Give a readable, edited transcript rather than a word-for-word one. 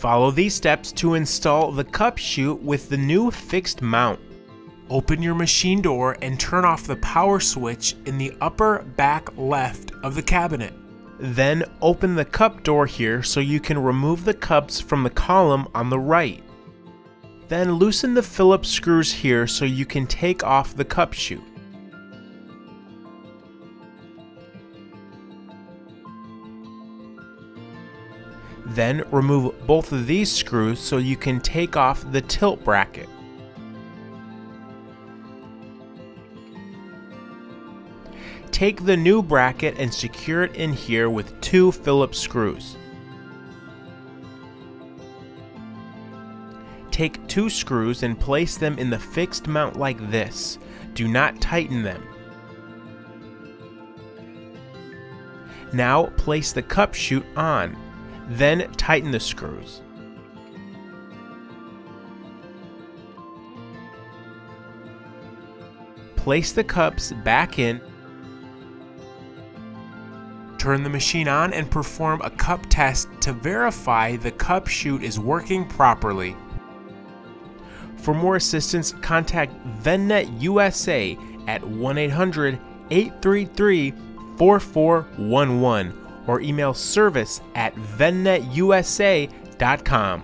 Follow these steps to install the cup chute with the new fixed mount. Open your machine door and turn off the power switch in the upper back left of the cabinet. Then open the cup door here so you can remove the cups from the column on the right. Then loosen the Phillips screws here so you can take off the cup chute. Then remove both of these screws so you can take off the tilt bracket. Take the new bracket and secure it in here with 2 Phillips screws. Take 2 screws and place them in the fixed mount like this. Do not tighten them. Now place the cup chute on. Then tighten the screws. Place the cups back in. Turn the machine on and perform a cup test to verify the cup chute is working properly. For more assistance, contact Vendnet USA at 1-800-833-4411 or email service@vendnetusa.com.